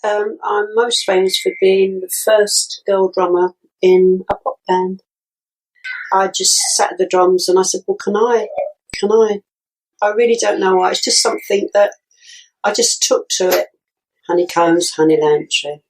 I'm most famous for being the first girl drummer in a pop band. I just sat at the drums and I said, well, can I? I really don't know why. It's just something that I just took to it. Honeycombs, honey lamb tree.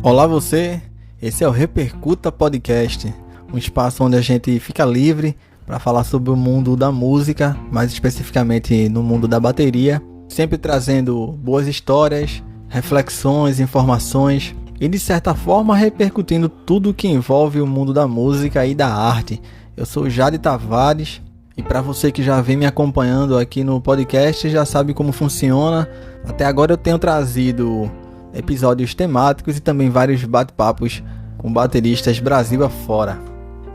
Olá você, esse é o Repercuta Podcast, um espaço onde a gente fica livre para falar sobre o mundo da música, mais especificamente no mundo da bateria, sempre trazendo boas histórias, reflexões, informações e de certa forma repercutindo tudo que envolve o mundo da música e da arte. Eu sou Jade Tavares e para você que já vem me acompanhando aqui no podcast já sabe como funciona. Até agora eu tenho trazido episódios temáticos e também vários bate-papos com bateristas Brasil afora.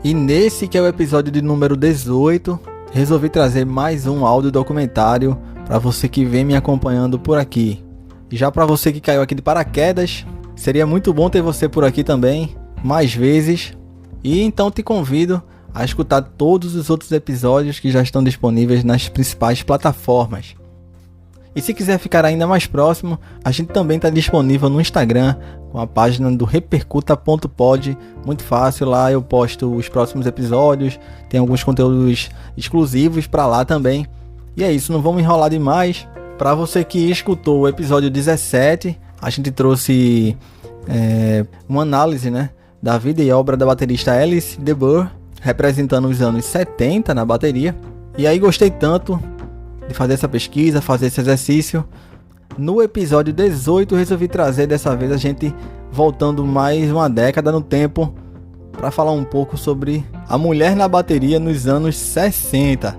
E nesse que é o episódio de número 18, resolvi trazer mais um áudio documentário para você que vem me acompanhando por aqui. E já para você que caiu aqui de paraquedas, seria muito bom ter você por aqui também, mais vezes. E então te convido a escutar todos os outros episódios que já estão disponíveis nas principais plataformas. E se quiser ficar ainda mais próximo, a gente também está disponível no Instagram, com a página do repercuta.pod, muito fácil, lá eu posto os próximos episódios, tem alguns conteúdos exclusivos para lá também. E é isso, não vamos enrolar demais. Para você que escutou o episódio 17, a gente trouxe uma análise, da vida e obra da baterista Alice DeBurr, representando os anos 70 na bateria. E aí gostei tanto de fazer essa pesquisa, fazer esse exercício. No episódio 18 resolvi trazer dessa vez a gente voltando mais uma década no tempo para falar um pouco sobre a mulher na bateria nos anos 60.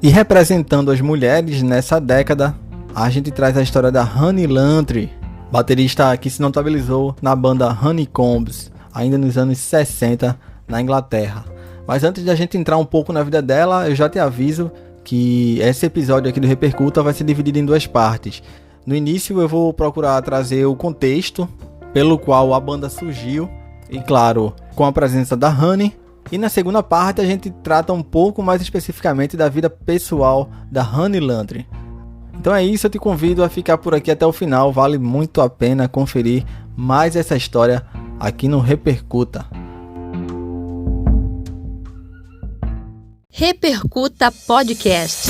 E representando as mulheres nessa década, a gente traz a história da Honey Landry, baterista que se notabilizou na banda Honeycombs, ainda nos anos 60 na Inglaterra. Mas antes de a gente entrar um pouco na vida dela, eu já te aviso que esse episódio aqui do Repercuta vai ser dividido em duas partes. No início eu vou procurar trazer o contexto pelo qual a banda surgiu, e claro, com a presença da Honey. E na segunda parte a gente trata um pouco mais especificamente da vida pessoal da Honey Landry. Então é isso, eu te convido a ficar por aqui até o final, vale muito a pena conferir mais essa história aqui no Repercuta. Repercuta Podcast.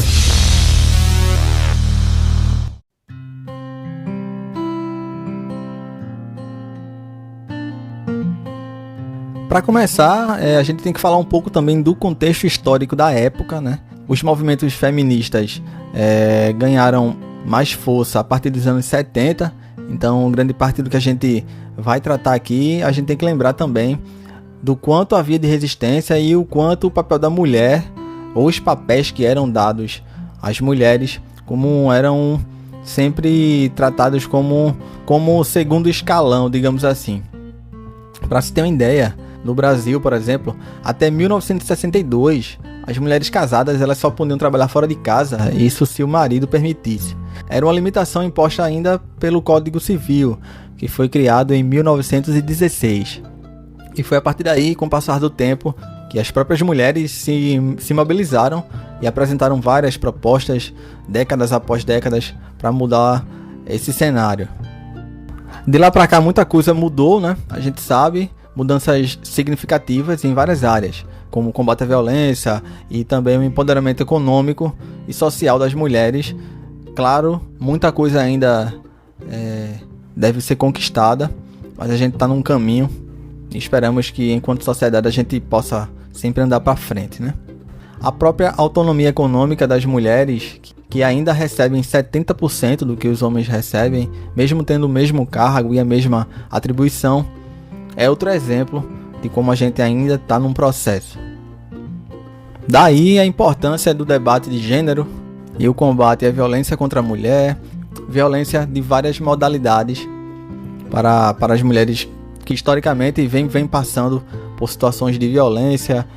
Para começar, a gente tem que falar um pouco também do contexto histórico da época, Os movimentos feministas ganharam mais força a partir dos anos 70, então grande parte do que a gente vai tratar aqui, a gente tem que lembrar também do quanto havia de resistência e o quanto o papel da mulher, ou os papéis que eram dados às mulheres, como eram sempre tratados como segundo escalão, digamos assim. Para se ter uma ideia, no Brasil, por exemplo, até 1962, as mulheres casadas elas só podiam trabalhar fora de casa, isso se o marido permitisse. Era uma limitação imposta ainda pelo Código Civil, que foi criado em 1916. E foi a partir daí, com o passar do tempo, que as próprias mulheres se mobilizaram e apresentaram várias propostas, décadas após décadas, para mudar esse cenário. De lá para cá muita coisa mudou, A gente sabe, mudanças significativas em várias áreas, como o combate à violência e também o empoderamento econômico e social das mulheres. Claro, muita coisa ainda deve ser conquistada, mas a gente está num caminho. Esperamos que, enquanto sociedade, a gente possa sempre andar para frente, A própria autonomia econômica das mulheres, que ainda recebem 70% do que os homens recebem, mesmo tendo o mesmo cargo e a mesma atribuição, é outro exemplo de como a gente ainda está num processo. Daí a importância do debate de gênero e o combate à violência contra a mulher, violência de várias modalidades para as mulheres que historicamente vem passando por situações de violência,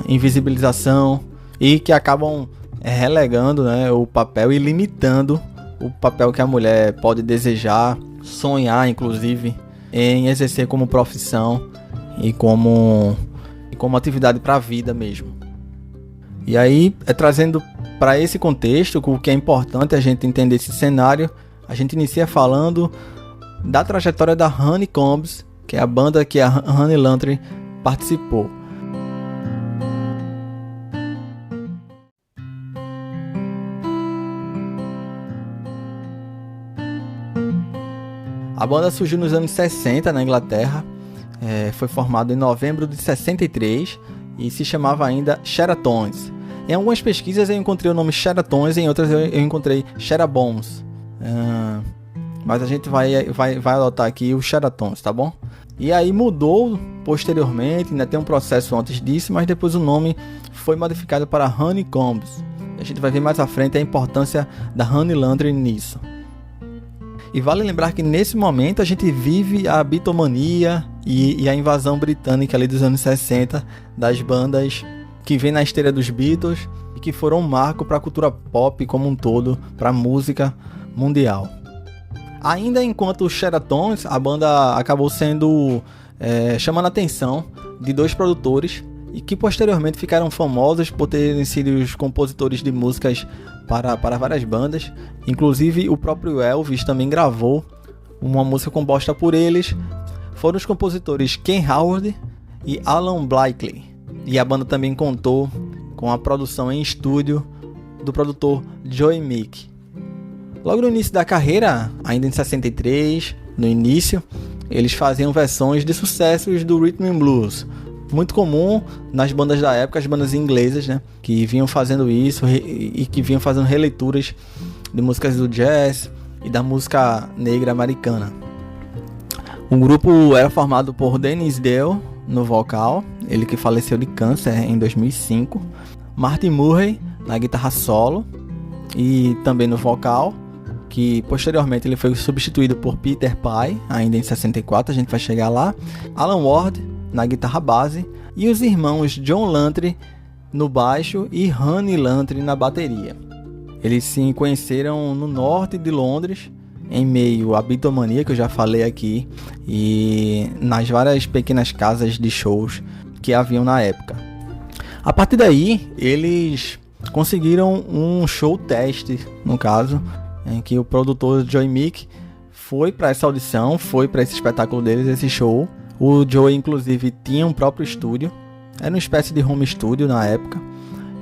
invisibilização e que acabam relegando, né, o papel e limitando o papel que a mulher pode desejar, sonhar, inclusive, em exercer como profissão e como atividade para a vida mesmo. E aí, trazendo para esse contexto, o que é importante a gente entender esse cenário, a gente inicia falando da trajetória da Honeycombs, que é a banda que a Honey Lantry participou. A banda surgiu nos anos 60 na Inglaterra, foi formada em novembro de 63 e se chamava ainda Sheratones. Em algumas pesquisas eu encontrei o nome Sheratones, em outras eu encontrei Sherabones. Mas a gente vai adotar aqui o Sheratones, tá bom? E aí mudou posteriormente, ainda tem um processo antes disso, mas depois o nome foi modificado para Honeycombs. A gente vai ver mais à frente a importância da Honey Lantry nisso. E vale lembrar que nesse momento a gente vive a bitomania e a invasão britânica ali dos anos 60 das bandas que vêm na esteira dos Beatles e que foram um marco para a cultura pop como um todo, para a música mundial. Ainda enquanto Sheratones, a banda acabou sendo chamando a atenção de dois produtores e que posteriormente ficaram famosos por terem sido os compositores de músicas para várias bandas. Inclusive o próprio Elvis também gravou uma música composta por eles. Foram os compositores Ken Howard e Alan Blakely. E a banda também contou com a produção em estúdio do produtor Joey Meek. Logo no início da carreira, ainda em 63, no início, eles faziam versões de sucessos do Rhythm and Blues, muito comum nas bandas da época, as bandas inglesas, né, que vinham fazendo isso e que vinham fazendo releituras de músicas do jazz e da música negra americana. O grupo era formado por Dennis Dale no vocal, ele que faleceu de câncer em 2005, Martin Murray na guitarra solo e também no vocal, que posteriormente ele foi substituído por Peter Pye, ainda em 64, a gente vai chegar lá, Alan Ward na guitarra base e os irmãos John Lantry no baixo e Honey Lantry na bateria. Eles se conheceram no norte de Londres, em meio à bitomania que eu já falei aqui e nas várias pequenas casas de shows que haviam na época. A partir daí, eles conseguiram um show teste, no caso, em que o produtor Joey Meek foi para essa audição, foi para esse espetáculo deles, esse show. O Joey, inclusive, tinha um próprio estúdio, era uma espécie de home studio na época.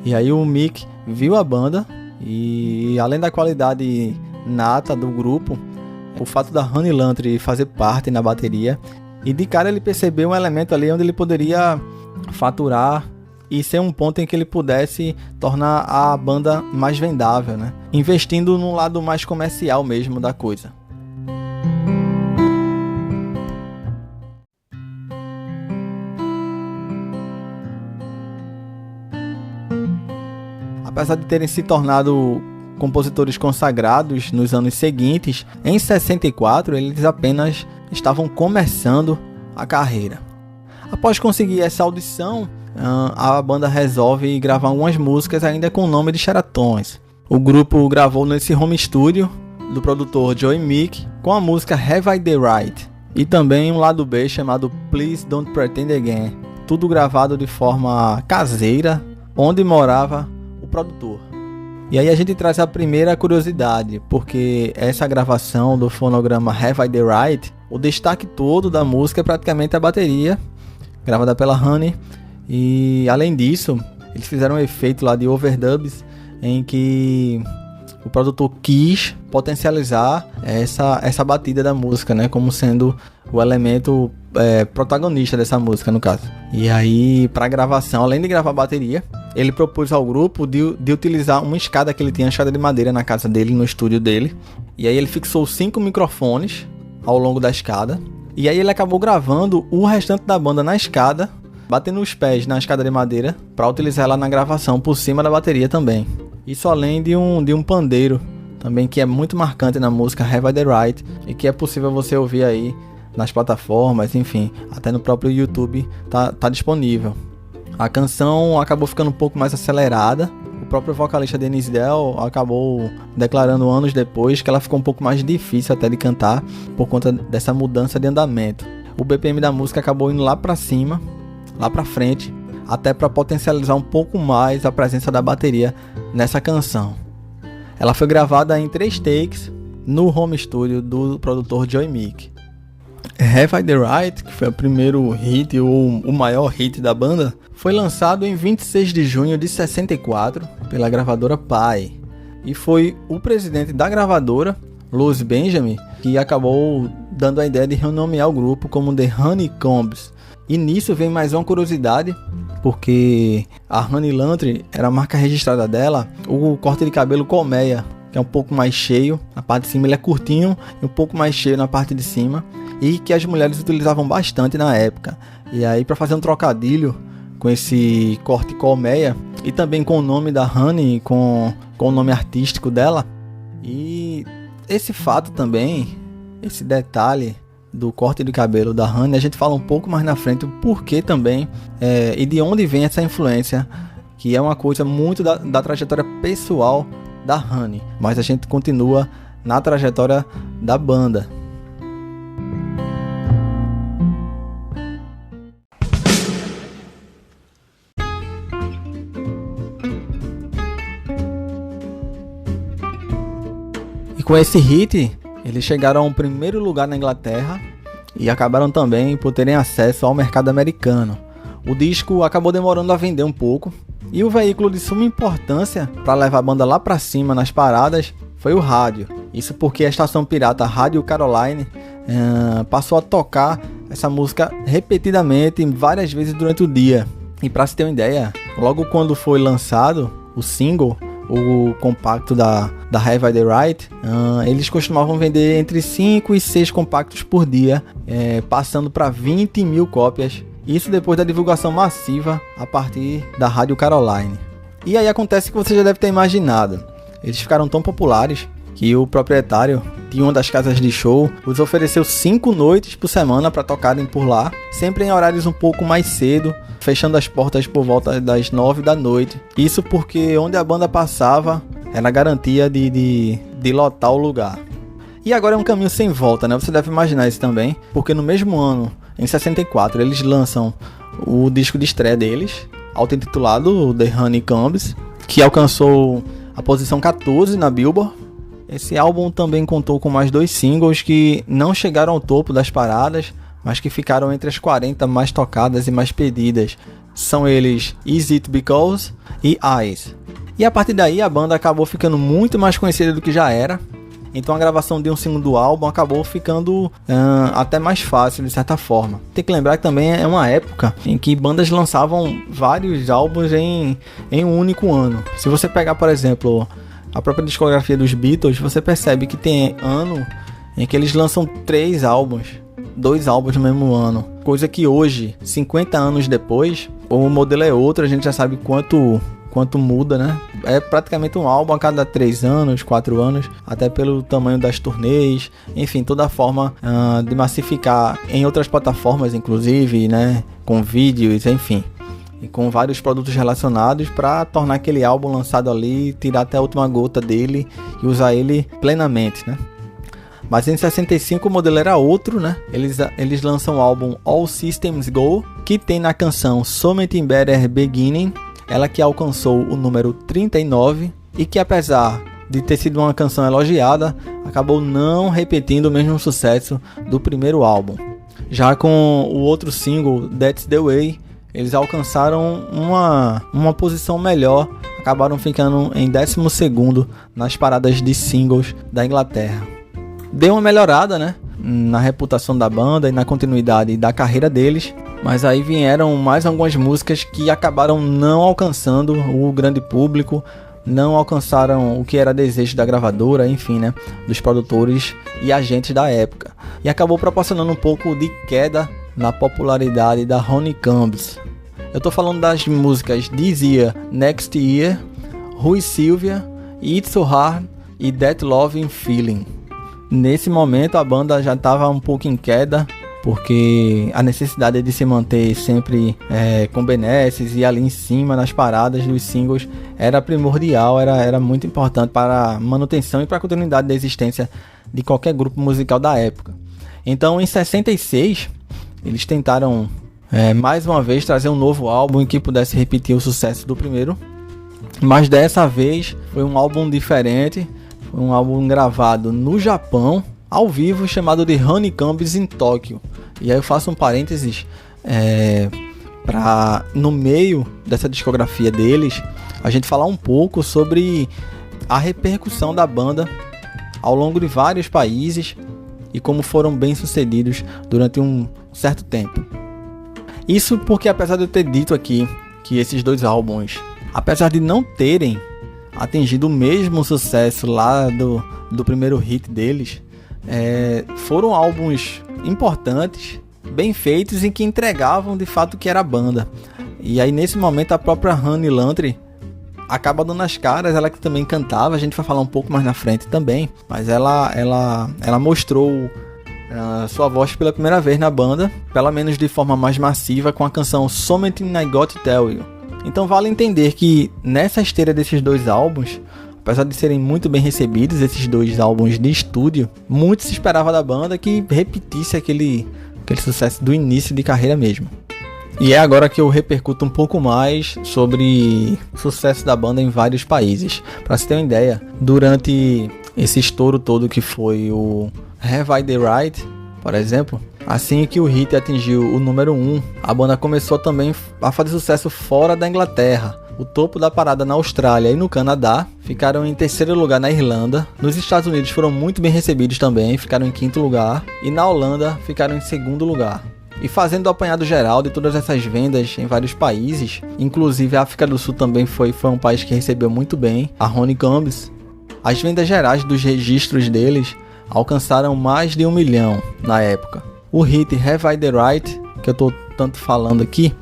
E aí o Meek viu a banda e, além da qualidade nata do grupo, o fato da Honey Lantry fazer parte na bateria, e de cara ele percebeu um elemento ali onde ele poderia faturar e ser um ponto em que ele pudesse tornar a banda mais vendável, né? Investindo no lado mais comercial mesmo da coisa. Apesar de terem se tornado compositores consagrados nos anos seguintes, em 64 eles apenas estavam começando a carreira. Após conseguir essa audição, a banda resolve gravar algumas músicas ainda com o nome de Sheratones. O grupo gravou nesse home studio do produtor Joey Meek com a música Have I the Right e também um lado B chamado Please Don't Pretend Again, tudo gravado de forma caseira, onde morava o produtor. E aí a gente traz a primeira curiosidade, porque essa gravação do fonograma Have I the Right, o destaque todo da música é praticamente a bateria, gravada pela Honey, e além disso, eles fizeram um efeito lá de overdubs, em que o produtor quis potencializar essa batida da música, né, como sendo o elemento protagonista dessa música, no caso. E aí, para a gravação, além de gravar a bateria, ele propôs ao grupo de utilizar uma escada que ele tinha, escada de madeira na casa dele, no estúdio dele. E aí ele fixou 5 microfones ao longo da escada. E aí ele acabou gravando o restante da banda na escada, batendo os pés na escada de madeira, para utilizar ela na gravação por cima da bateria também. Isso além de um pandeiro também, que é muito marcante na música Have I the Right, e que é possível você ouvir aí nas plataformas, enfim, até no próprio YouTube tá disponível. A canção acabou ficando um pouco mais acelerada. O próprio vocalista Denise Dell acabou declarando anos depois que ela ficou um pouco mais difícil até de cantar por conta dessa mudança de andamento. O BPM da música acabou indo lá pra cima, lá pra frente, até para potencializar um pouco mais a presença da bateria nessa canção. Ela foi gravada em 3 takes no home studio do produtor Joy Meek. Have I the Right, que foi o primeiro hit ou o maior hit da banda, foi lançado em 26 de junho de 64 pela gravadora Pi. E foi o presidente da gravadora, Louis Benjamin, que acabou dando a ideia de renomear o grupo como The Honeycombs. E nisso vem mais uma curiosidade, porque a Honey Lantry era a marca registrada dela, o corte de cabelo colmeia, que é um pouco mais cheio, na parte de cima ele é curtinho e um pouco mais cheio na parte de cima, e que as mulheres utilizavam bastante na época. E aí, para fazer um trocadilho com esse corte colmeia e também com o nome da Honey, com o nome artístico dela, e esse fato também, esse detalhe do corte de cabelo da Honey, a gente fala um pouco mais na frente o porquê também e de onde vem essa influência, que é uma coisa muito da trajetória pessoal da Honey, mas a gente continua na trajetória da banda. E com esse hit, eles chegaram ao primeiro lugar na Inglaterra e acabaram também por terem acesso ao mercado americano. O disco acabou demorando a vender um pouco, e o veículo de suma importância para levar a banda lá para cima nas paradas foi o rádio. Isso porque a estação pirata Rádio Caroline passou a tocar essa música repetidamente várias vezes durante o dia. E para se ter uma ideia, logo quando foi lançado o single, o compacto da Have I the Right, eles costumavam vender entre 5 e 6 compactos por dia, passando para 20 mil cópias. Isso depois da divulgação massiva a partir da Rádio Caroline. E aí acontece que você já deve ter imaginado. Eles ficaram tão populares que o proprietário de uma das casas de show os ofereceu 5 noites por semana para tocarem por lá, sempre em horários um pouco mais cedo, fechando as portas por volta das 9 da noite. Isso porque onde a banda passava era garantia de lotar o lugar. E agora é um caminho sem volta, né? Você deve imaginar isso também, porque no mesmo ano, em 64, eles lançam o disco de estreia deles, auto-intitulado The Honeycombs, que alcançou a posição 14 na Billboard. Esse álbum também contou com mais 2 singles que não chegaram ao topo das paradas, mas que ficaram entre as 40 mais tocadas e mais pedidas. São eles Is It Because e Eyes. E a partir daí a banda acabou ficando muito mais conhecida do que já era. Então a gravação de um segundo álbum acabou ficando até mais fácil de certa forma. Tem que lembrar que também é uma época em que bandas lançavam vários álbuns em um único ano. Se você pegar, por exemplo, a própria discografia dos Beatles, você percebe que tem ano em que eles lançam 3 álbuns, 2 álbuns no mesmo ano. Coisa que hoje, 50 anos depois, o modelo é outro, a gente já sabe quanto muda, né? É praticamente um álbum a cada 3 anos, 4 anos, até pelo tamanho das turnês, enfim, toda a forma de massificar em outras plataformas, inclusive, né? Com vídeos, enfim, e com vários produtos relacionados para tornar aquele álbum lançado ali, tirar até a última gota dele e usar ele plenamente, né? Mas em 65 o modelo era outro, né? Eles lançam o álbum All Systems Go, que tem na canção Something Better Beginning, ela que alcançou o número 39 e que, apesar de ter sido uma canção elogiada, acabou não repetindo o mesmo sucesso do primeiro álbum. Já com o outro single, That's the Way, eles alcançaram uma posição melhor, acabaram ficando em 12º nas paradas de singles da Inglaterra. Deu uma melhorada, né, na reputação da banda e na continuidade da carreira deles, mas aí vieram mais algumas músicas que acabaram não alcançando o grande público, não alcançaram o que era desejo da gravadora, enfim, né, dos produtores e agentes da época, e acabou proporcionando um pouco de queda na popularidade da Honeycombs. Eu tô falando das músicas This Year, Next Year, Rui Sylvia, It's So Hard e That Loving Feeling. Nesse momento a banda já estava um pouco em queda, porque a necessidade de se manter sempre com benesses e ali em cima nas paradas dos singles era primordial, era muito importante para a manutenção e para a continuidade da existência de qualquer grupo musical da época. Então, em 66, eles tentaram mais uma vez trazer um novo álbum em que pudesse repetir o sucesso do primeiro, mas dessa vez foi um álbum diferente, foi um álbum gravado no Japão, ao vivo, chamado de Honeycombs in Tokyo. E aí eu faço um parênteses para, no meio dessa discografia deles, a gente falar um pouco sobre a repercussão da banda ao longo de vários países e como foram bem sucedidos durante um certo tempo. Isso porque, apesar de eu ter dito aqui que esses dois álbuns, apesar de não terem atingido o mesmo sucesso lá do primeiro hit deles, foram álbuns importantes, bem feitos e que entregavam de fato o que era a banda. E aí nesse momento a própria Honey Lantry acaba dando as caras, ela que também cantava, a gente vai falar um pouco mais na frente também, mas ela mostrou sua voz pela primeira vez na banda, pelo menos de forma mais massiva, com a canção Something I Got to Tell You. Então vale entender que nessa esteira desses dois álbuns, apesar de serem muito bem recebidos, esses dois álbuns de estúdio, muito se esperava da banda que repetisse aquele sucesso do início de carreira mesmo. E é agora que eu repercuto um pouco mais sobre o sucesso da banda em vários países. Para você ter uma ideia, durante esse estouro todo que foi o Have I the Right, por exemplo, assim que o hit atingiu o número 1, a banda começou também a fazer sucesso fora da Inglaterra. O topo da parada na Austrália e no Canadá, ficaram em terceiro lugar na Irlanda. Nos Estados Unidos foram muito bem recebidos também, ficaram em quinto lugar. E na Holanda ficaram em segundo lugar. E fazendo o apanhado geral de todas essas vendas em vários países, inclusive a África do Sul também foi um país que recebeu muito bem a Honeycombs, as vendas gerais dos registros deles alcançaram mais de 1 milhão na época. O hit Have I the Right, que eu tô tanto falando aqui,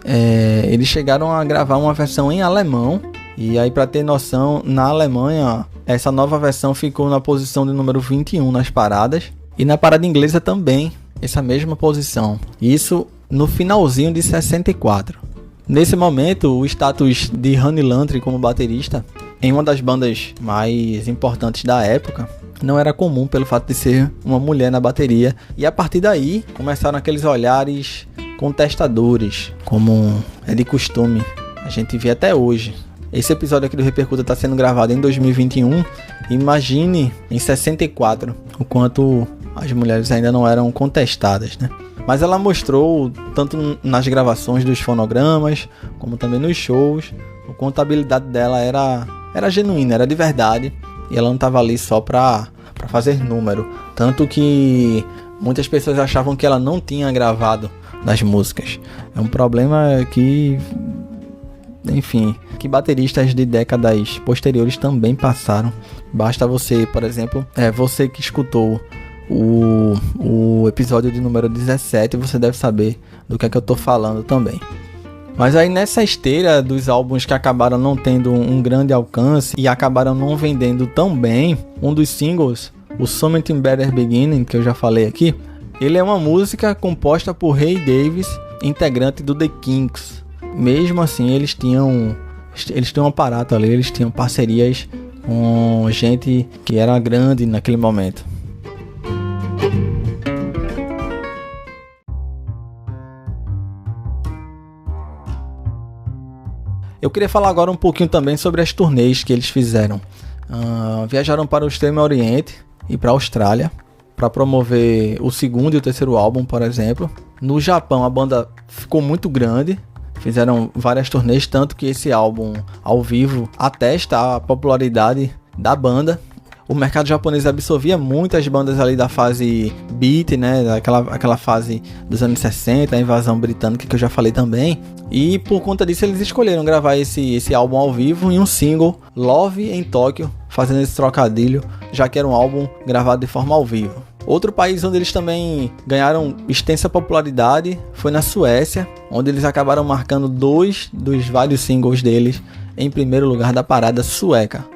eles chegaram a gravar uma versão em alemão, e aí para ter noção, na Alemanha essa nova versão ficou na posição de número 21 nas paradas, e na parada inglesa também essa mesma posição, isso no finalzinho de 64. Nesse momento, o status de Honey Lantry como baterista em uma das bandas mais importantes da época não era comum pelo fato de ser uma mulher na bateria, e a partir daí começaram aqueles olhares contestadores, como é de costume a gente vê até hoje. Esse episódio aqui do Repercuta está sendo gravado em 2021, imagine em 64 o quanto as mulheres ainda não eram contestadas, né? Mas ela mostrou, tanto nas gravações dos fonogramas, como também nos shows, o quanto a habilidade dela era genuína, era de verdade, e ela não estava ali só para fazer número. Tanto que muitas pessoas achavam que ela não tinha gravado nas músicas. É um problema que, enfim, que bateristas de décadas posteriores também passaram. Basta você, por exemplo, você que escutou o episódio de número 17, você deve saber do que é que eu tô falando também. Mas aí nessa esteira dos álbuns que acabaram não tendo um grande alcance e acabaram não vendendo tão bem, um dos singles, o Something Better Beginning, que eu já falei aqui, ele é uma música composta por Ray Davies, integrante do The Kinks. Mesmo assim, eles tinham um aparato ali, eles tinham parcerias com gente que era grande naquele momento. Eu queria falar agora um pouquinho também sobre as turnês que eles fizeram. Viajaram para o Extremo Oriente e para a Austrália para promover o segundo e o terceiro álbum, por exemplo. No Japão a banda ficou muito grande, fizeram várias turnês, tanto que esse álbum ao vivo atesta a popularidade da banda. O mercado japonês absorvia muitas bandas ali da fase beat, né, aquela fase dos anos 60, a invasão britânica que eu já falei também. E por conta disso eles escolheram gravar esse álbum ao vivo em um single, Love em Tóquio, fazendo esse trocadilho, já que era um álbum gravado de forma ao vivo. Outro país onde eles também ganharam extensa popularidade foi na Suécia, onde eles acabaram marcando 2 dos vários singles deles em primeiro lugar da parada sueca.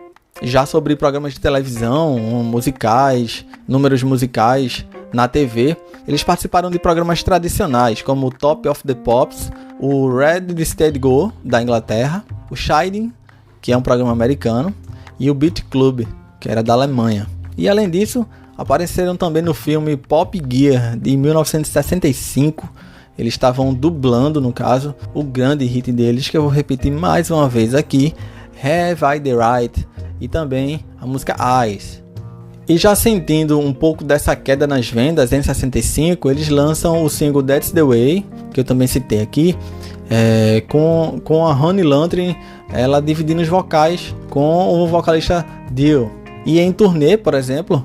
Já sobre programas de televisão, musicais, números musicais na TV, Eles participaram de programas tradicionais, como o Top of the Pops, o Red Steady Go, da Inglaterra, o Shining, que é um programa americano, e o Beat Club, que era da Alemanha. E além disso, apareceram também no filme Pop Gear, de 1965. Eles estavam dublando, no caso, o grande hit deles, que eu vou repetir mais uma vez aqui, Have I the Right, e também a música Eyes. E já sentindo um pouco dessa queda nas vendas, em 65, eles lançam o single That's the Way, que eu também citei aqui, com a Honey Lantern, ela dividindo os vocais com o vocalista Dio. E em turnê, por exemplo,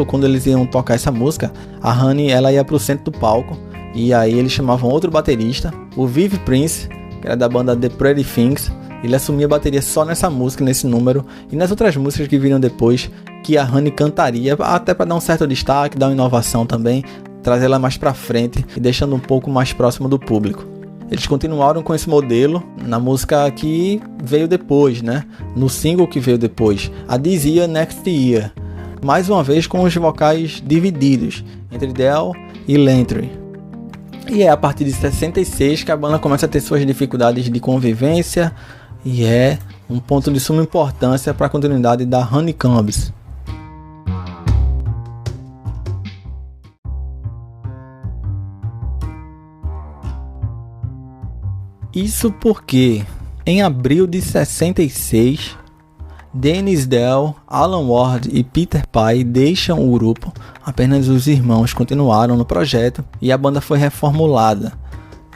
quando eles iam tocar essa música, a Honey ela ia pro centro do palco, e aí eles chamavam outro baterista, o Viv Prince, que era da banda The Pretty Things. Ele assumia a bateria só nessa música, nesse número, e nas outras músicas que viram depois, que a Honey cantaria, até para dar um certo destaque, dar uma inovação também, trazer ela mais para frente e deixando um pouco mais próximo do público. Eles continuaram com esse modelo na música que veio depois, né? No single que veio depois, a This Year Next Year, mais uma vez com os vocais divididos entre Del e Lantry. E é a partir de 66 que a banda começa a ter suas dificuldades de convivência, e é um ponto de suma importância para a continuidade da Honeycombs. Isso porque, em abril de 66, Dennis Dell, Alan Ward e Peter Pai deixam o grupo, apenas os irmãos continuaram no projeto e a banda foi reformulada.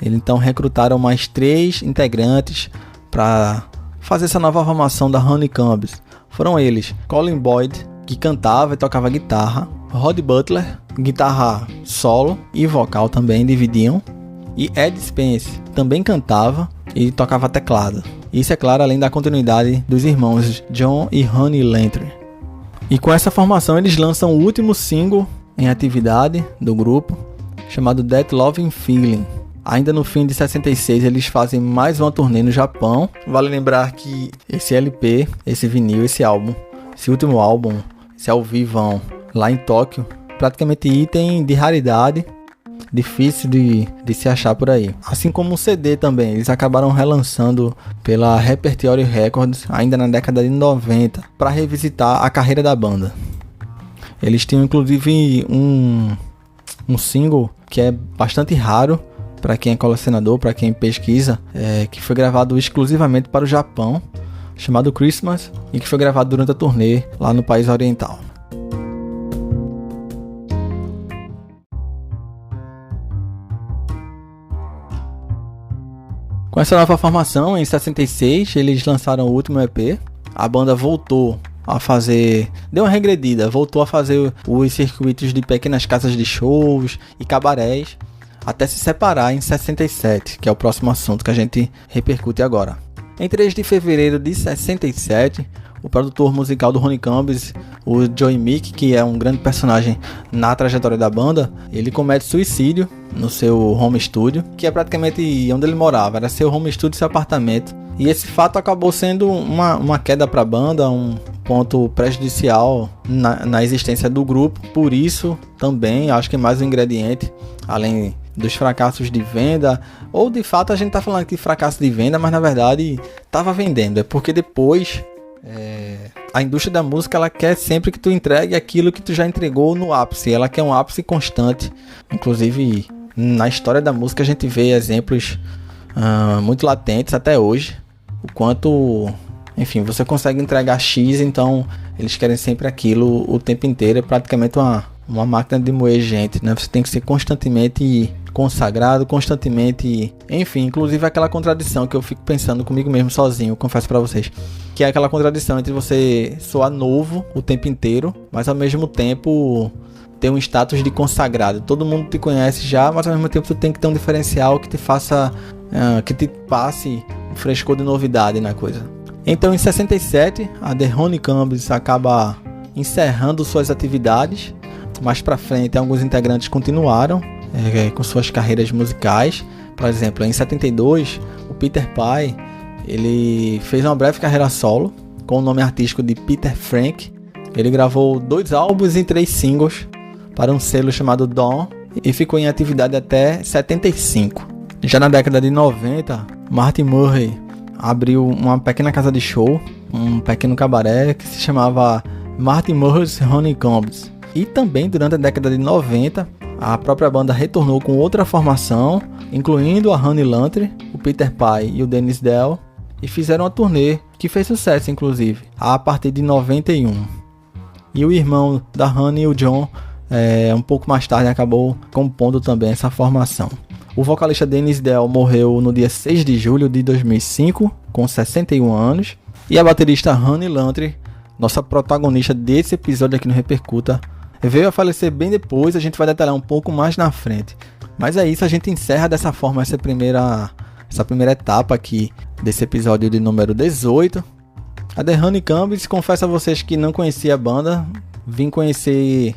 Eles então recrutaram mais 3 integrantes para fazer essa nova formação da Honeycombs. Foram eles, Colin Boyd, que cantava e tocava guitarra, Rod Butler, guitarra solo e vocal também dividiam, e Ed Spence também cantava e tocava teclado. Isso, é claro, além da continuidade dos irmãos John e Honey Lantry. E com essa formação eles lançam o último single em atividade do grupo, chamado That Loving Feeling. Ainda no fim de 66 eles fazem mais uma turnê no Japão. Vale lembrar que esse LP, esse vinil, esse álbum, esse último álbum, esse ao vivão lá em Tóquio, praticamente item de raridade, difícil de se achar por aí. Assim como o CD também, eles acabaram relançando pela Repertory Records ainda na década de 90 para revisitar a carreira da banda. Eles tinham inclusive um single que é bastante raro para quem é colecionador, para quem pesquisa, que foi gravado exclusivamente para o Japão, chamado Christmas, e que foi gravado durante a turnê lá no país oriental. Com essa nova formação, em 66, eles lançaram o último EP. A banda voltou a fazer... deu uma regredida, voltou a fazer os circuitos de pequenas casas de shows e cabarés, até se separar em 67, que é o próximo assunto que a gente repercute agora. Em 3 de fevereiro de 67, o produtor musical do Honeycombs, o Joey Meek, que é um grande personagem na trajetória da banda, ele comete suicídio no seu home studio, que é praticamente onde ele morava, era seu home studio e seu apartamento. E esse fato acabou sendo uma queda para a banda, um ponto prejudicial na existência do grupo. Por isso, também, acho que mais um ingrediente, além dos fracassos de venda, ou de fato a gente tá falando aqui de fracasso de venda, mas na verdade tava vendendo, é porque depois a indústria da música ela quer sempre que tu entregue aquilo que tu já entregou no ápice, ela quer um ápice constante. Inclusive na história da música a gente vê exemplos muito latentes até hoje, o quanto, enfim, você consegue entregar X, então eles querem sempre aquilo o tempo inteiro, é praticamente uma máquina de moer gente, né? Você tem que ser constantemente consagrado, constantemente, enfim, inclusive aquela contradição que eu fico pensando comigo mesmo sozinho, confesso pra vocês, que é aquela contradição entre você soar novo o tempo inteiro, mas ao mesmo tempo ter um status de consagrado. Todo mundo te conhece já, mas ao mesmo tempo tu tem que ter um diferencial que te faça, que te passe um frescor de novidade na coisa. Então em 67 a The Honeycombs acaba encerrando suas atividades. Mais pra frente alguns integrantes continuaram com suas carreiras musicais. Por exemplo, em 72 o Peter Pai ele fez uma breve carreira solo com o nome artístico de Peter Frank. Ele gravou 2 álbuns e 3 singles para um selo chamado Dawn e ficou em atividade até 75. Já na década de 90, Martin Murray abriu uma pequena casa de show, um pequeno cabaré que se chamava Martin Murray's Honeycombs. E também durante a década de 90, a própria banda retornou com outra formação, incluindo a Honey Lantry, o Peter Pai e o Dennis Dell, e fizeram uma turnê que fez sucesso, inclusive, a partir de 91. E o irmão da Honey, o John, um pouco mais tarde acabou compondo também essa formação. O vocalista Dennis Dell morreu no dia 6 de julho de 2005, com 61 anos, e a baterista Honey Lantry, nossa protagonista desse episódio aqui no Repercuta, veio a falecer bem depois. A gente vai detalhar um pouco mais na frente. Mas é isso, a gente encerra dessa forma essa primeira etapa aqui desse episódio de número 18. A The Honeycombs, confesso a vocês que não conhecia a banda, vim conhecer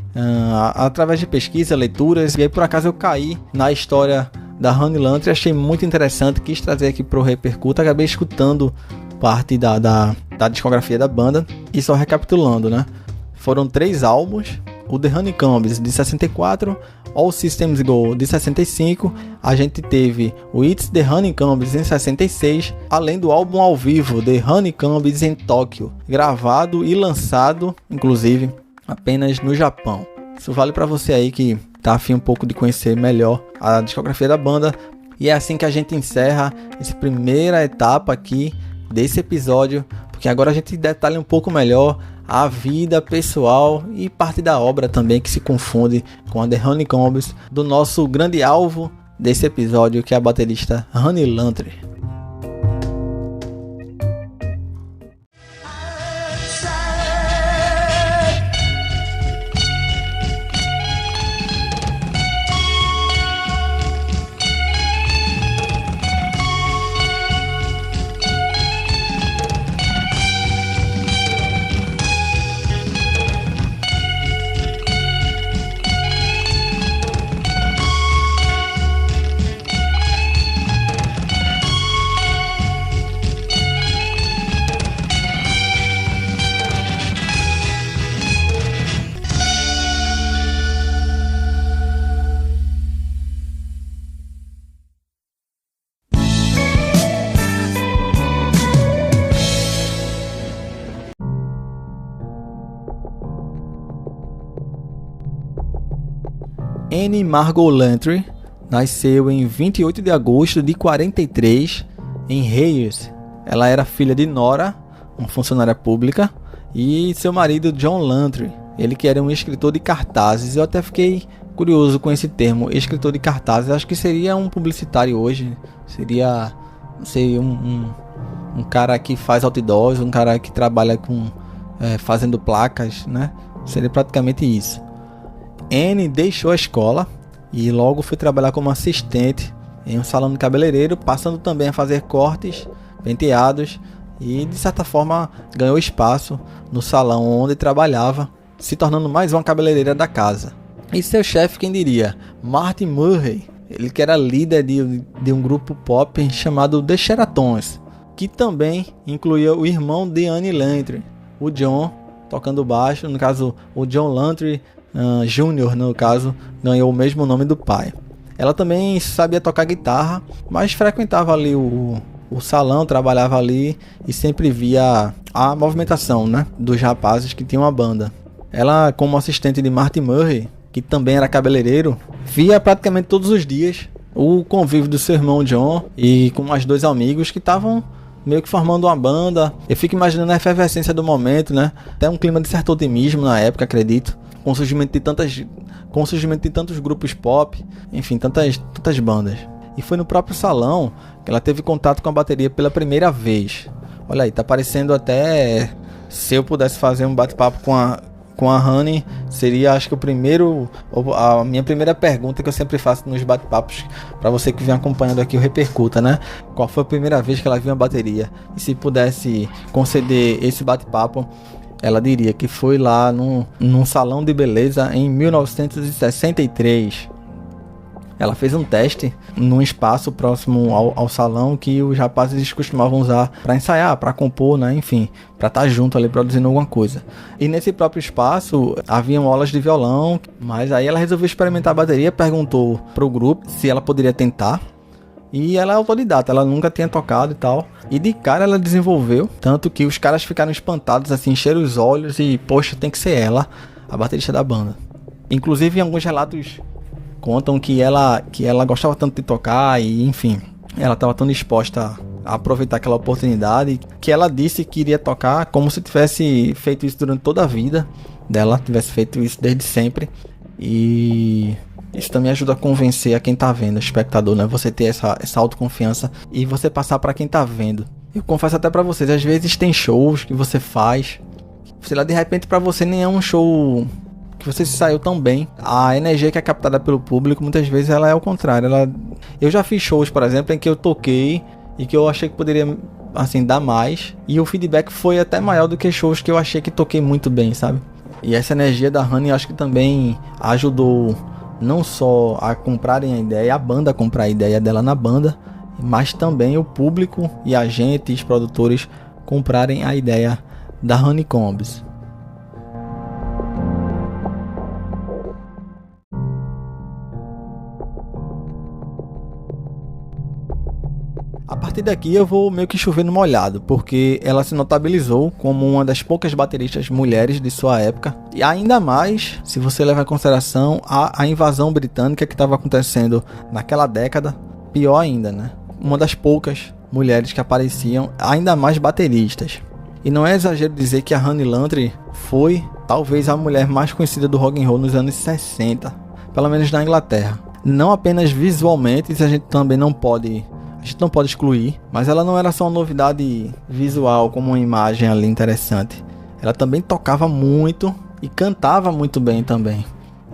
através de pesquisa, leituras, e aí por acaso eu caí na história da Honey Lantry, achei muito interessante, quis trazer aqui pro Repercuta, acabei escutando parte da discografia da banda, e só recapitulando, né? Foram 3 álbuns, o The Honeycombs de 64, All Systems Go de 65, a gente teve o It's The Honeycombs em 66, além do álbum ao vivo The Honeycombs em Tóquio, gravado e lançado, inclusive, apenas no Japão. Isso vale para você aí que tá afim um pouco de conhecer melhor a discografia da banda. E é assim que a gente encerra essa primeira etapa aqui desse episódio, porque agora a gente detalha um pouco melhor a vida pessoal e parte da obra também que se confunde com a The Honeycombs, do nosso grande alvo desse episódio, que é a baterista Honey Lantry. Annie Margot Lantry nasceu em 28 de agosto de 43 em Hayes. Ela era filha de Nora, uma funcionária pública, e seu marido John Lantry, ele que era um escritor de cartazes. Eu até fiquei curioso com esse termo, escritor de cartazes. Acho que seria um publicitário hoje, seria, não sei, um cara que faz outdoors, um cara que trabalha com fazendo placas, né? Seria praticamente isso. Annie deixou a escola e logo foi trabalhar como assistente em um salão de cabeleireiro, passando também a fazer cortes, penteados, e de certa forma ganhou espaço no salão onde trabalhava, se tornando mais uma cabeleireira da casa. E seu chefe, quem diria? Martin Murray, ele que era líder de um grupo pop chamado The Sheratons, que também incluía o irmão de Annie Lantry, o John, tocando baixo. No caso, o John Lantry Jr., no caso, ganhou o mesmo nome do pai. Ela também sabia tocar guitarra, mas frequentava ali o salão, trabalhava ali e sempre via a movimentação, né, dos rapazes que tinham a banda. Ela, como assistente de Martin Murray, que também era cabeleireiro, via praticamente todos os dias o convívio do seu irmão John e com mais 2 amigos que estavam meio que formando uma banda. Eu fico imaginando a efervescência do momento, né? Até um clima de certo otimismo na época, acredito, com o surgimento de tantos grupos pop, enfim, tantas bandas. E foi no próprio salão que ela teve contato com a bateria pela primeira vez. Olha aí, tá parecendo até, se eu pudesse fazer um bate-papo com a Honey, seria, acho que a minha primeira pergunta que eu sempre faço nos bate-papos para você que vem acompanhando aqui o Repercuta, né? Qual foi a primeira vez que ela viu uma bateria? E se pudesse conceder esse bate-papo, ela diria que foi lá num salão de beleza em 1963. ela fez um teste num espaço próximo ao salão que os rapazes costumavam usar para ensaiar, para compor, né? Enfim, para estar junto ali produzindo alguma coisa. E nesse próprio espaço haviam aulas de violão, mas aí ela resolveu experimentar a bateria, perguntou pro grupo se ela poderia tentar. E ela é autodidata, ela nunca tinha tocado e tal. E de cara ela desenvolveu, tanto que os caras ficaram espantados, assim, encheram os olhos e, poxa, tem que ser ela, a baterista da banda. Inclusive, em alguns relatos contam que ela gostava tanto de tocar e, enfim, ela estava tão disposta a aproveitar aquela oportunidade que ela disse que iria tocar como se tivesse feito isso durante toda a vida dela, tivesse feito isso desde sempre. E isso também ajuda a convencer a quem tá vendo, o espectador, né? Você ter essa autoconfiança e você passar para quem tá vendo. Eu confesso até para vocês, às vezes tem shows que você faz, sei lá, de repente para você nem é um show que você se saiu tão bem. A energia que é captada pelo público, muitas vezes ela é ao contrário. Eu já fiz shows, por exemplo, em que eu toquei e que eu achei que poderia, assim, dar mais, e o feedback foi até maior do que shows que eu achei que toquei muito bem, sabe? E essa energia da Honey, eu acho que também ajudou não só a comprarem a ideia, a banda a comprar a ideia dela na banda, mas também o público e a gente, os produtores, comprarem a ideia da Honeycombs. A partir daqui eu vou meio que chover no molhado, porque ela se notabilizou como uma das poucas bateristas mulheres de sua época, e ainda mais se você levar em consideração a invasão britânica que estava acontecendo naquela década, pior ainda, né? Uma das poucas mulheres que apareciam, ainda mais bateristas. E não é exagero dizer que a Honey Landry foi talvez a mulher mais conhecida do rock and roll nos anos 60, pelo menos na Inglaterra. Não apenas visualmente, isso a gente também não pode excluir, mas ela não era só uma novidade visual, como uma imagem ali interessante. Ela também tocava muito e cantava muito bem também.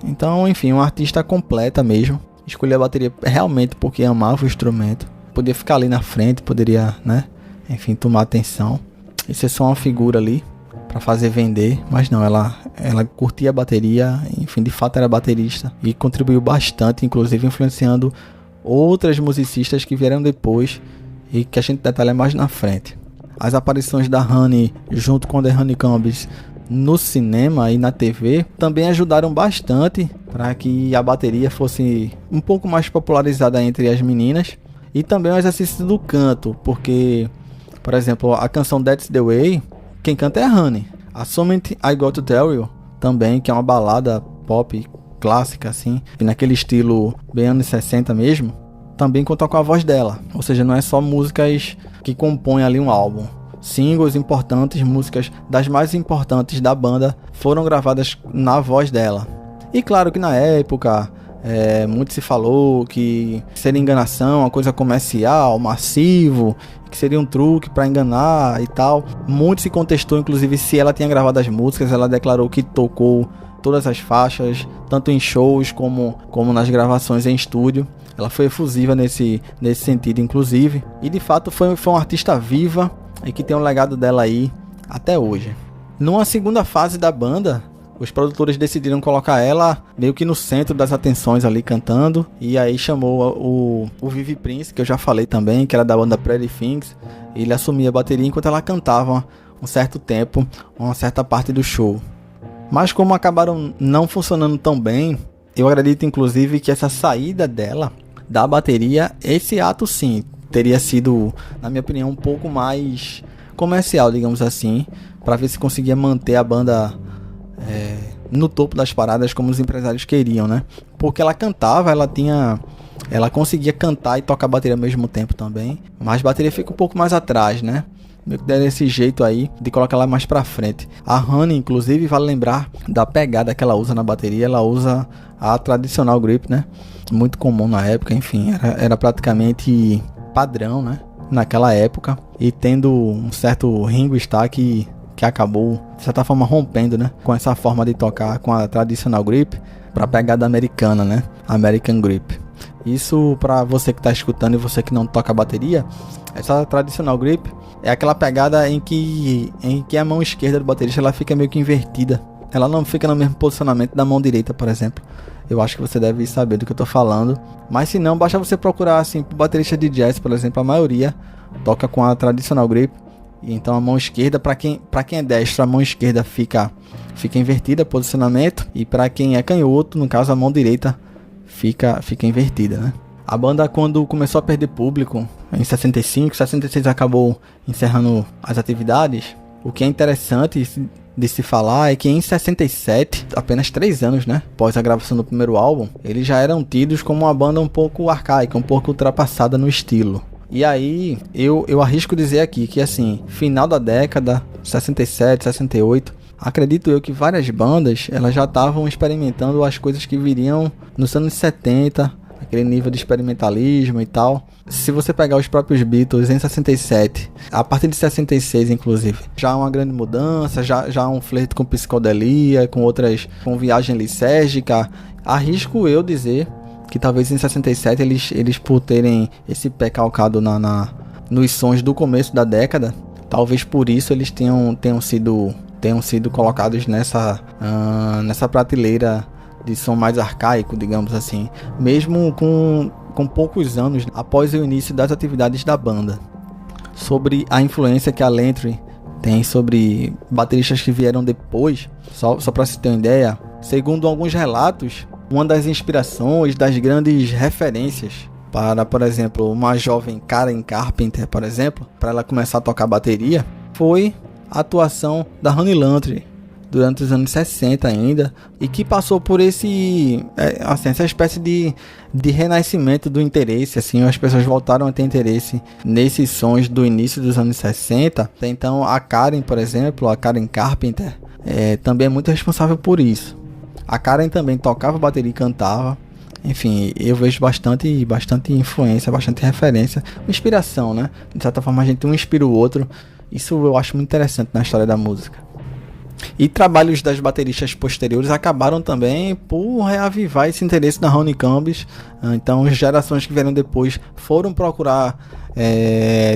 Então, enfim, uma artista completa mesmo. Escolhi a bateria realmente porque amava o instrumento. Podia ficar ali na frente, poderia, né? Enfim, tomar atenção. Isso é só uma figura ali para fazer vender, mas não, ela curtia a bateria, enfim, de fato era baterista e contribuiu bastante, inclusive influenciando outras musicistas que vieram depois e que a gente detalha mais na frente. As aparições da Honey junto com The Honeycombs no cinema e na TV também ajudaram bastante para que a bateria fosse um pouco mais popularizada entre as meninas, e também o exercício do canto, porque, por exemplo, a canção That's the Way, quem canta é a Honey. A Something I Got to Tell You também, que é uma balada pop clássica assim, e naquele estilo bem anos 60 mesmo, também conta com a voz dela. Ou seja, não é só músicas que compõem ali um álbum. Singles importantes, músicas das mais importantes da banda foram gravadas na voz dela. E claro que na época muito se falou que seria enganação, uma coisa comercial, massivo, que seria um truque para enganar e tal. Muito se contestou, inclusive, se ela tinha gravado as músicas. Ela declarou que tocou todas as faixas, tanto em shows como nas gravações em estúdio. Ela foi efusiva nesse sentido, inclusive. E de fato foi uma artista viva e que tem um legado dela aí até hoje. Numa segunda fase da banda, os produtores decidiram colocar ela meio que no centro das atenções ali cantando. E aí chamou o Vivi Prince, que eu já falei também, que era da banda Pretty Things. Ele assumia a bateria enquanto ela cantava um certo tempo, uma certa parte do show. Mas como acabaram não funcionando tão bem, eu acredito inclusive que essa saída dela da bateria, esse ato sim, teria sido, na minha opinião, um pouco mais comercial, digamos assim, para ver se conseguia manter a banda no topo das paradas como os empresários queriam, né? Porque ela cantava, ela conseguia cantar e tocar bateria ao mesmo tempo também, mas a bateria fica um pouco mais atrás, né? Meio que deram esse jeito aí de colocar ela mais pra frente. A Honey, inclusive, vale lembrar da pegada que ela usa na bateria. Ela usa a tradicional grip, né? Muito comum na época, enfim, era praticamente padrão, né? Naquela época. E tendo um certo Ringo Starr que acabou, de certa forma, rompendo, né? Com essa forma de tocar com a tradicional grip pra pegada americana, né? American grip. Isso pra você que tá escutando e você que não toca bateria, essa tradicional grip é aquela pegada em que a mão esquerda do baterista ela fica meio que invertida. Ela não fica no mesmo posicionamento da mão direita, por exemplo. eu acho que você deve saber do que eu tô falando. Mas se não, basta você procurar assim, baterista de jazz, por exemplo, a maioria toca com a traditional grip. Então a mão esquerda, para quem é destro, a mão esquerda fica invertida, posicionamento, e para quem é canhoto, no caso a mão direita fica invertida, né? A banda, quando começou a perder público em 65, 66 acabou encerrando as atividades. O que é interessante de se falar é que em 67, apenas 3 anos, né, após a gravação do primeiro álbum, eles já eram tidos como uma banda um pouco arcaica, um pouco ultrapassada no estilo. E aí, eu arrisco dizer aqui que, assim, final da década, 67, 68, acredito eu que várias bandas, elas já estavam experimentando as coisas que viriam nos anos 70, aquele nível de experimentalismo e tal. Se você pegar os próprios Beatles em 67, a partir de 66 inclusive, já há uma grande mudança, já há um flerte com psicodelia, com viagem lisérgica. Arrisco eu dizer que talvez em 67 eles por terem esse pé calcado nos sons do começo da década, talvez por isso eles tenham sido colocados nessa prateleira de som mais arcaico, digamos assim, mesmo com poucos anos após o início das atividades da banda. Sobre a influência que a Lantry tem sobre bateristas que vieram depois, só para se ter uma ideia, segundo alguns relatos, uma das inspirações, das grandes referências para, por exemplo, uma jovem Karen Carpenter, por exemplo, para ela começar a tocar bateria, foi a atuação da Honey Lantry durante os anos 60 ainda, e que passou por essa espécie de renascimento do interesse, assim, as pessoas voltaram a ter interesse nesses sons do início dos anos 60. Então a Karen, por exemplo, a Karen Carpenter, também é muito responsável por isso. A Karen também tocava bateria e cantava. Enfim, eu vejo bastante influência, bastante referência, inspiração, né? De certa forma a gente um inspira o outro. Isso eu acho muito interessante na história da música. E trabalhos das bateristas posteriores acabaram também por reavivar esse interesse da Ronnie Combs. Então, gerações que vieram depois foram procurar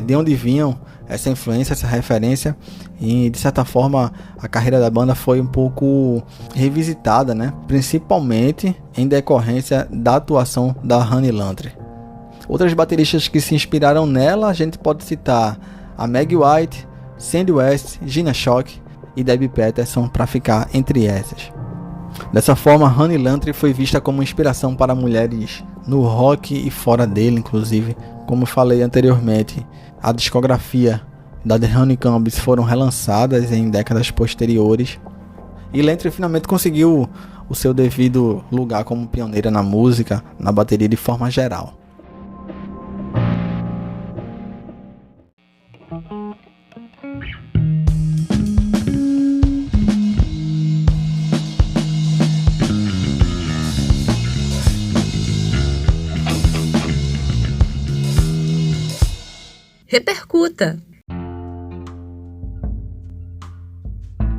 de onde vinham essa influência, essa referência. E, de certa forma, a carreira da banda foi um pouco revisitada, né? Principalmente em decorrência da atuação da Honey Lantry. Outras bateristas que se inspiraram nela, a gente pode citar a Meg White, Sandy West, Gina Shock e Debbie Peterson, para ficar entre essas. Dessa forma, Honey Lantry foi vista como inspiração para mulheres no rock e fora dele, inclusive. Como falei anteriormente, a discografia da The Honeycombs foram relançadas em décadas posteriores, e Lantry finalmente conseguiu o seu devido lugar como pioneira na música, na bateria de forma geral. Repercuta!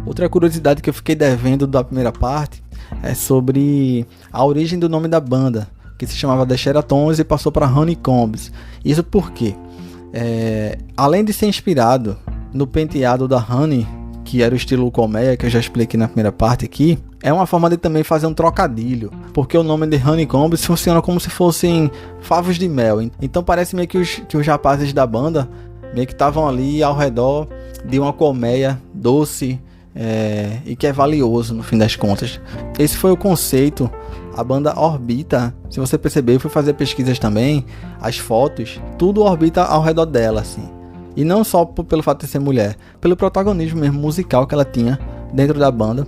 Outra curiosidade que eu fiquei devendo da primeira parte é sobre a origem do nome da banda, que se chamava The Sheratons e passou para Honeycombs. Isso porque, além de ser inspirado no penteado da Honey, que era o estilo colmeia, que eu já expliquei na primeira parte aqui, é uma forma de também fazer um trocadilho, porque o nome de Honeycombs funciona como se fossem favos de mel. Então parece meio que os rapazes da banda meio que estavam ali ao redor de uma colmeia doce, e que é valioso no fim das contas. Esse foi o conceito. A banda orbita, se você perceber, eu fui fazer pesquisas também, as fotos, tudo orbita ao redor dela, assim. E não só pelo fato de ser mulher, pelo protagonismo mesmo musical que ela tinha dentro da banda.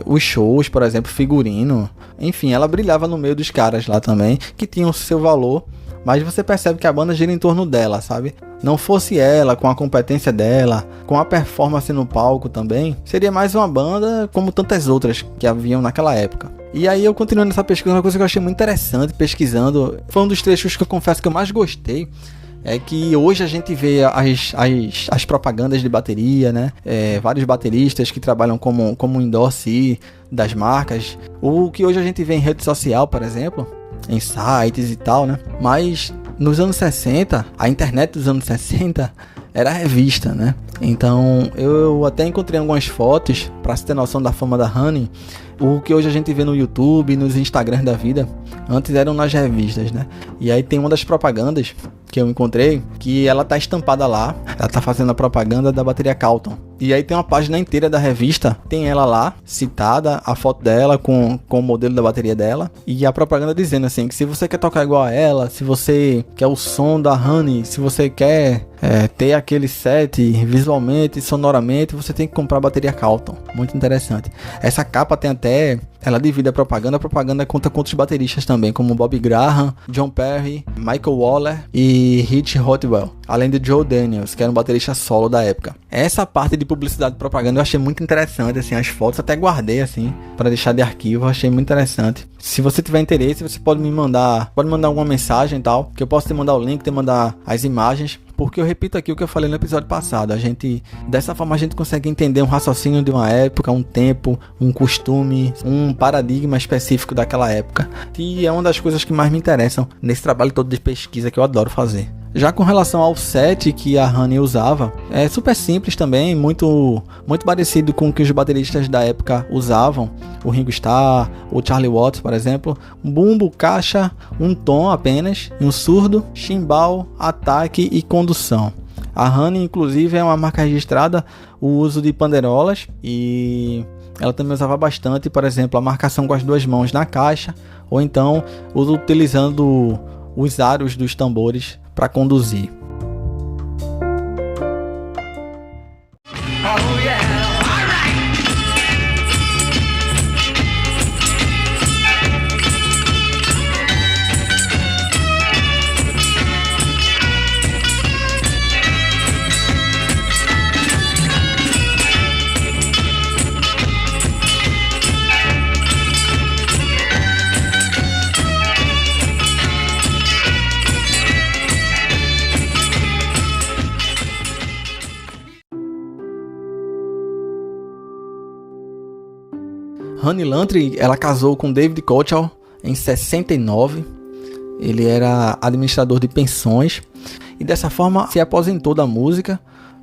Os shows, por exemplo, figurino, enfim, ela brilhava no meio dos caras lá também, que tinham seu valor, mas você percebe que a banda gira em torno dela, sabe? Não fosse ela, com a competência dela, com a performance no palco também, seria mais uma banda como tantas outras que haviam naquela época. E aí eu continuando nessa pesquisa, uma coisa que eu achei muito interessante pesquisando, foi um dos trechos que eu confesso que eu mais gostei, é que hoje a gente vê as propagandas de bateria, né? Vários bateristas que trabalham como endorsee das marcas. O que hoje a gente vê em rede social, por exemplo, em sites e tal, né? Mas nos anos 60, a internet dos anos 60 era a revista, né? Então eu até encontrei algumas fotos para se ter noção da fama da Honey. O que hoje a gente vê no YouTube, nos Instagrams da vida, antes eram nas revistas, né? E aí tem uma das propagandas que eu encontrei, que ela tá estampada lá, ela tá fazendo a propaganda da bateria Calton. E aí tem uma página inteira da revista, tem ela lá, citada, a foto dela com o modelo da bateria dela, e a propaganda dizendo assim, que se você quer tocar igual a ela, se você quer o som da Honey, se você quer ter aquele set visualmente, sonoramente, você tem que comprar a bateria Calton. Muito interessante. Essa capa tem até, ela divide a propaganda conta com outros bateristas também, como Bob Graham, John Perry, Michael Waller e Rich Hotwell, além de Joe Daniels, que era um baterista solo da época. Essa parte de publicidade e propaganda eu achei muito interessante, assim, as fotos até guardei assim, para deixar de arquivo, eu achei muito interessante. Se você tiver interesse, você pode me mandar, alguma mensagem e tal, que eu posso te mandar o link, te mandar as imagens, porque eu repito aqui o que eu falei no episódio passado, dessa forma a gente consegue entender um raciocínio de uma época, um tempo, um costume, um paradigma específico daquela época, e é uma das coisas que mais me interessam nesse trabalho todo de pesquisa que eu adoro fazer. Já com relação ao set que a Honey usava, é super simples também, muito parecido com o que os bateristas da época usavam, o Ringo Starr, o Charlie Watts, por exemplo, bumbo, caixa, um tom apenas, um surdo, chimbal, ataque e condução. A Honey, inclusive, é uma marca registrada o uso de pandeirolas e ela também usava bastante, por exemplo, a marcação com as duas mãos na caixa, ou então utilizando os aros dos tambores para conduzir. Oh, yeah. Honey Lantry, ela casou com David Kochel em 69. Ele era administrador de pensões e dessa forma se aposentou da música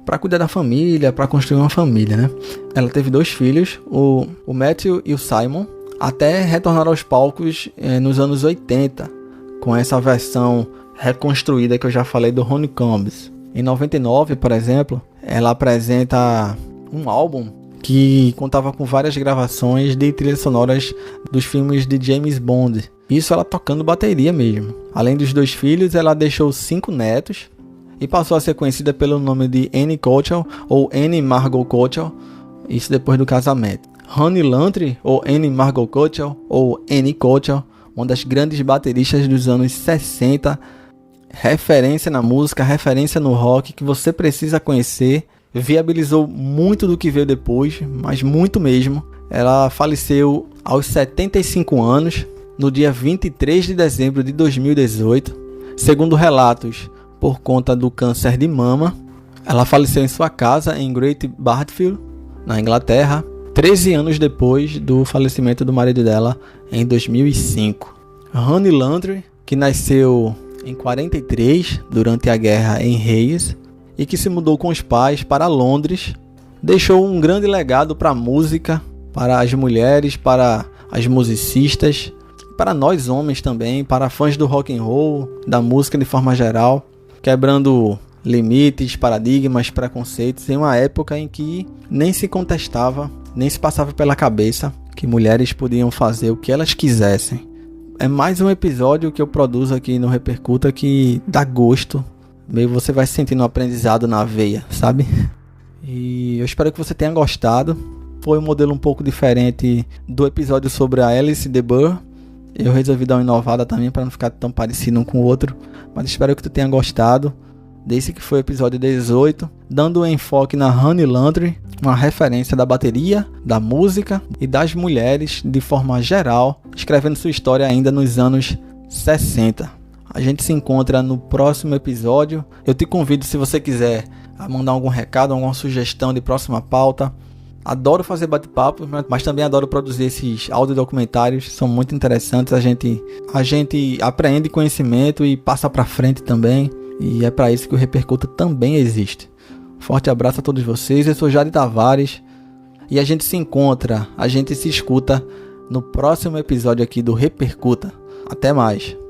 para cuidar da família, para construir uma família, né? Ela teve 2 filhos, o Matthew e o Simon, até retornar aos palcos nos anos 80, com essa versão reconstruída que eu já falei do Honeycombs. Em 99, por exemplo, ela apresenta um álbum que contava com várias gravações de trilhas sonoras dos filmes de James Bond. Isso ela tocando bateria mesmo. Além dos 2 filhos, ela deixou 5 netos e passou a ser conhecida pelo nome de Annie Kochel ou Annie Margot Kochel, isso depois do casamento. Honey Lantry, ou Annie Margot Kochel, ou Annie Kochel, uma das grandes bateristas dos anos 60, referência na música, referência no rock, que você precisa conhecer. Viabilizou muito do que veio depois, mas muito mesmo. Ela faleceu aos 75 anos, no dia 23 de dezembro de 2018. Segundo relatos, por conta do câncer de mama. Ela faleceu em sua casa em Great Bartfield, na Inglaterra, 13 anos depois do falecimento do marido dela, em 2005. Honey Lantry, que nasceu em 43, durante a guerra em Reis, e que se mudou com os pais para Londres, deixou um grande legado para a música, para as mulheres, para as musicistas, para nós homens também, para fãs do rock and roll, da música de forma geral, quebrando limites, paradigmas, preconceitos em uma época em que nem se contestava, nem se passava pela cabeça que mulheres podiam fazer o que elas quisessem. É mais um episódio que eu produzo aqui no Repercuta que dá gosto. Meio você vai sentindo um aprendizado na veia, sabe? E eu espero que você tenha gostado. Foi um modelo um pouco diferente do episódio sobre a Alice de Burgh. Eu resolvi dar uma inovada também para não ficar tão parecido um com o outro. Mas espero que tu tenha gostado desse que foi o episódio 18, dando um enfoque na Honey Lantry, uma referência da bateria, da música e das mulheres de forma geral, escrevendo sua história ainda nos anos 60. A gente se encontra no próximo episódio. Eu te convido, se você quiser, a mandar algum recado, alguma sugestão de próxima pauta. Adoro fazer bate-papo, mas também adoro produzir esses audiodocumentários, são muito interessantes. A gente aprende conhecimento e passa para frente também. E é para isso que o Repercuta também existe. Forte abraço a todos vocês, eu sou Jade Tavares e a gente se encontra, a gente se escuta no próximo episódio aqui do Repercuta. Até mais!